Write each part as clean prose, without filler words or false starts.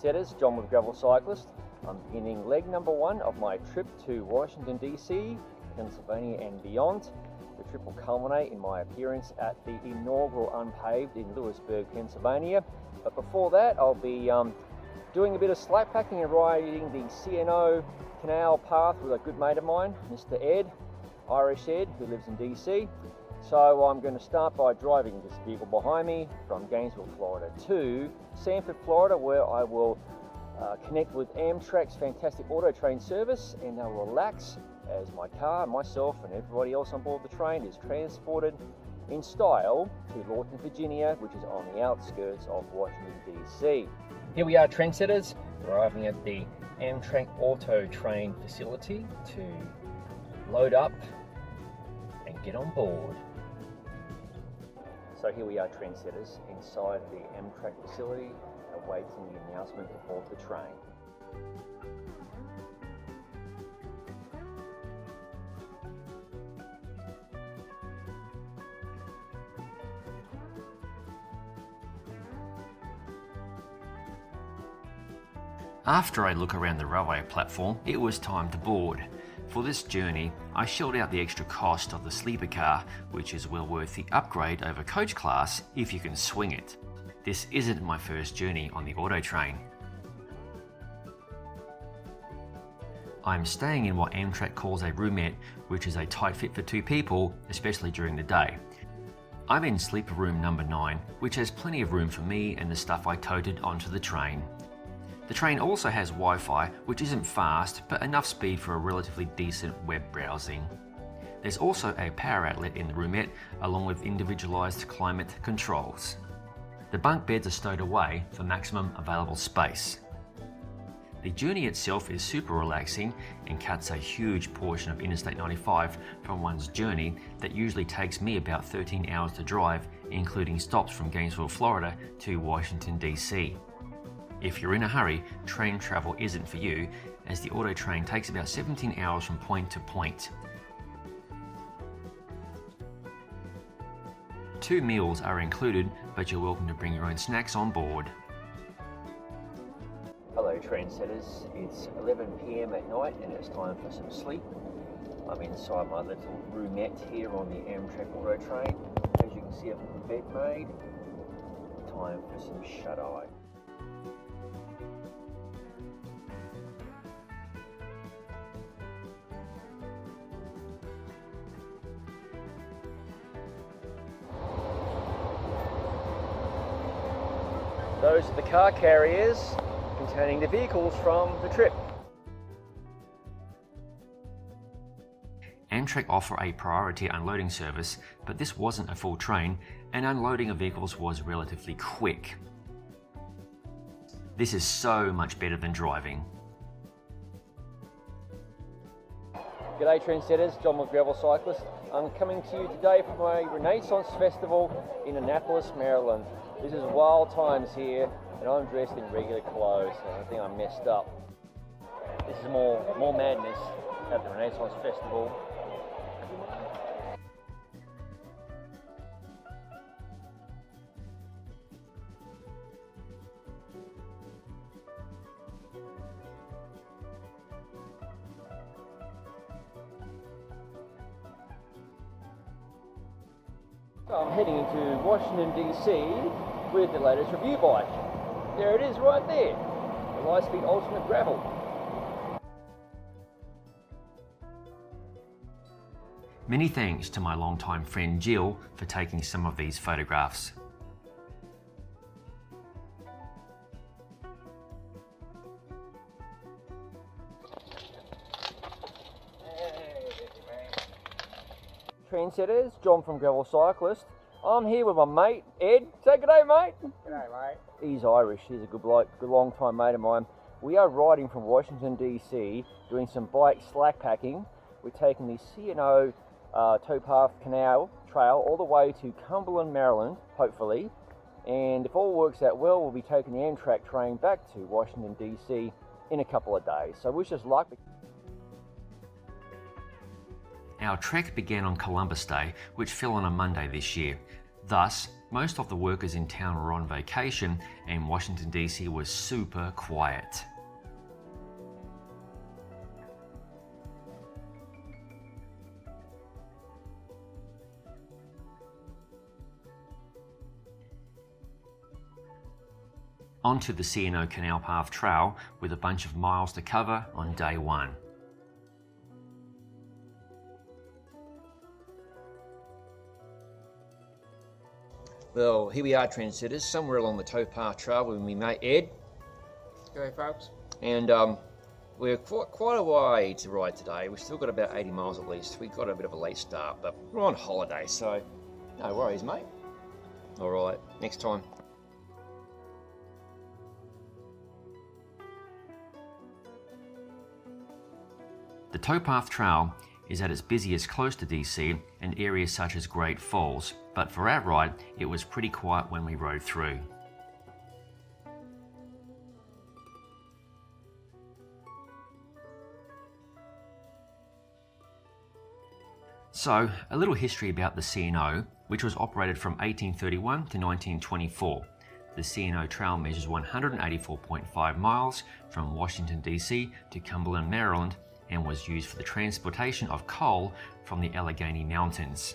trendsetters, John with Gravel Cyclist. I'm beginning leg number 1 of my trip to Washington DC, Pennsylvania and beyond. The trip will culminate in my appearance at the inaugural Unpaved in Lewisburg, Pennsylvania. But before that, I'll be doing a bit of slack packing and riding the C&O Canal Path with a good mate of mine, Mr. Ed, Irish Ed, who lives in DC. So I'm going to start by driving this vehicle behind me from Gainesville, Florida to Sanford, Florida, where I will connect with Amtrak's fantastic auto train service, and I'll relax as my car, myself and everybody else on board the train is transported in style to Lorton, Virginia, which is on the outskirts of Washington DC. Here we are, trendsetters, arriving at the Amtrak Auto Train facility to load up and get on board. So here we are, trendsetters, inside the Amtrak facility, awaiting the announcement to board the train. After a look around the railway platform, it was time to board. For this journey, I shelled out the extra cost of the sleeper car, which is well worth the upgrade over coach class if you can swing it. This isn't my first journey on the auto train. I'm staying in what Amtrak calls a roomette, which is a tight fit for 2 people, especially during the day. I'm in sleeper room number 9, which has plenty of room for me and the stuff I toted onto the train. The train also has Wi-Fi, which isn't fast, but enough speed for a relatively decent web browsing. There's also a power outlet in the roomette, along with individualized climate controls. The bunk beds are stowed away for maximum available space. The journey itself is super relaxing and cuts a huge portion of Interstate 95 from one's journey that usually takes me about 13 hours to drive, including stops from Gainesville, Florida to Washington, DC. If you're in a hurry, train travel isn't for you, as the auto train takes about 17 hours from point to point. 2 meals are included, but you're welcome to bring your own snacks on board. Hello, trendsetters. It's 11 p.m. at night and it's time for some sleep. I'm inside my little roomette here on the Amtrak Auto Train. As you can see, I've got the bed made. Time for some shut-eye. Those are the car carriers containing the vehicles from the trip. Amtrak offer a priority unloading service, but this wasn't a full train, and unloading of vehicles was relatively quick. This is so much better than driving. G'day, trendsetters, John with Gravel Cyclist. I'm coming to you today from a Renaissance Festival in Annapolis, Maryland. This is wild times here, and I'm dressed in regular clothes, so I think I'm messed up. This is more madness at the Renaissance Festival. So I'm heading into Washington DC with the latest review bike. There it is right there, the Lightspeed Ultimate Gravel. Many thanks to my longtime friend Jill for taking some of these photographs. Trendsetters, John from Gravel Cyclist. I'm here with my mate, Ed. Say good day, mate. G'day, mate. He's Irish, he's a good bloke, good long time mate of mine. We are riding from Washington DC, doing some bike slack packing. We're taking the C&O Towpath Canal Trail all the way to Cumberland, Maryland, hopefully. And if all works out well, we'll be taking the Amtrak train back to Washington DC in a couple of days. So wish us luck. Our trek began on Columbus Day, which fell on a Monday this year. Thus, Most of the workers in town were on vacation and Washington DC was super quiet. Onto the C&O Canal Path Trail with a bunch of miles to cover on day one. Well, here we are, trendsetters, somewhere along the towpath trail with my mate Ed. Go folks. And we're quite a way to ride today. We've still got about 80 miles at least. We got a bit of a late start, but we're on holiday, so no worries, mate. All right, next time. The towpath trail is at its busiest close to DC in areas such as Great Falls, but for our ride it was pretty quiet when we rode through. So, a little history about the C&O, which was operated from 1831 to 1924. The C&O Trail measures 184.5 miles from Washington DC to Cumberland, Maryland, and was used for the transportation of coal from the Allegheny Mountains.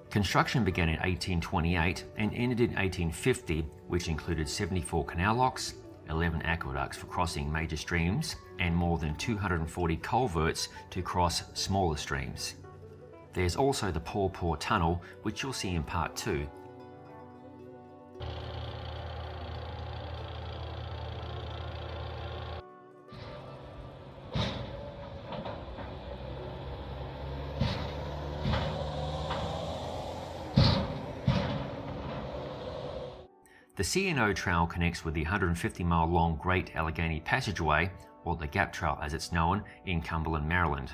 Construction began in 1828 and ended in 1850, which included 74 canal locks, 11 aqueducts for crossing major streams, and more than 240 culverts to cross smaller streams. There's also the Paw Paw Tunnel, which you'll see in part 2. The C&O Trail connects with the 150-mile long Great Allegheny Passageway, or the Gap Trail as it's known, in Cumberland, Maryland.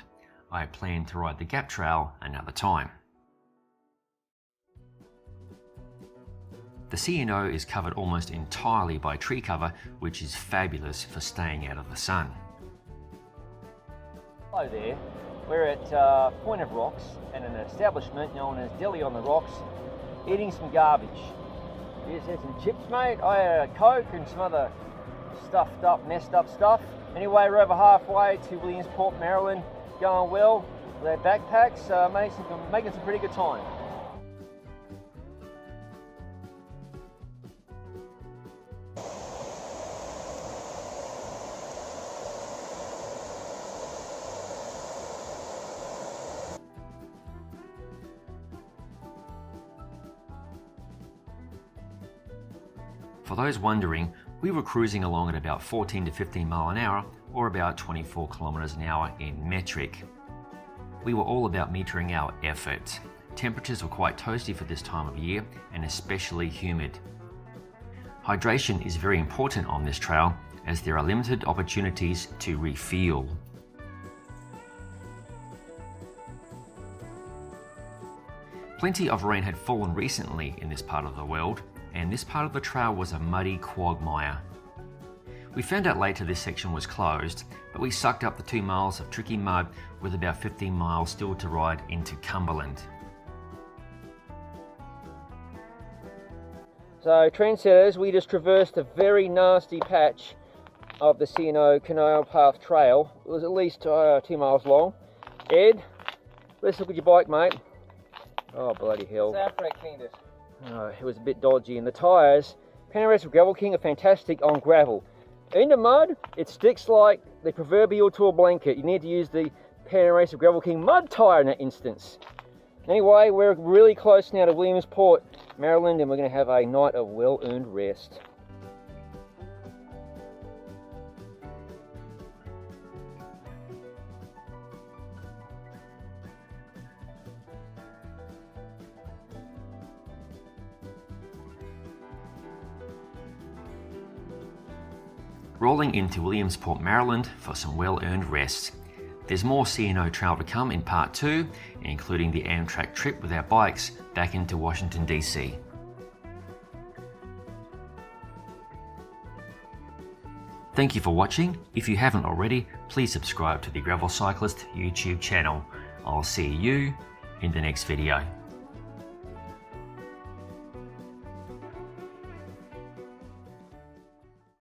I plan to ride the Gap Trail another time. The C&O is covered almost entirely by tree cover, which is fabulous for staying out of the sun. Hello there. We're at Point of Rocks and an establishment known as Deli on the Rocks, eating some garbage. Here's some chips, mate. I had a Coke and some other stuffed up, messed up stuff. Anyway, we're over halfway to Williamsport, Maryland. Going well with our backpacks, making some pretty good time. For those wondering, we were cruising along at about 14 to 15 mile an hour, or about 24 kilometers an hour in metric. We were all about metering our effort. Temperatures were quite toasty for this time of year, and especially humid. Hydration is very important on this trail, as there are limited opportunities to refuel. Plenty of rain had fallen recently in this part of the world, and this part of the trail was a muddy quagmire. We found out later this section was closed, but we sucked up the 2 miles of tricky mud with about 15 miles still to ride into Cumberland. So, trendsetters, we just traversed a very nasty patch of the C&O Canal Towpath Trail. It was at least 2 miles long. Ed, let's look at your bike, mate. Oh, bloody hell. Sanford cleaned it. It was a bit dodgy, and the tyres, Panaracer Gravelking, are fantastic on gravel. In the mud, it sticks like the proverbial tool blanket. You need to use the Panaracer Gravelking mud tyre in that instance. Anyway, we're really close now to Williamsport, Maryland, and we're going to have a night of well-earned rest. Rolling into Williamsport, Maryland for some well-earned rest. There's more C&O Trail to come in part 2, including the Amtrak trip with our bikes back into Washington DC. Thank you for watching. If you haven't already, please subscribe to the Gravel Cyclist YouTube channel. I'll see you in the next video.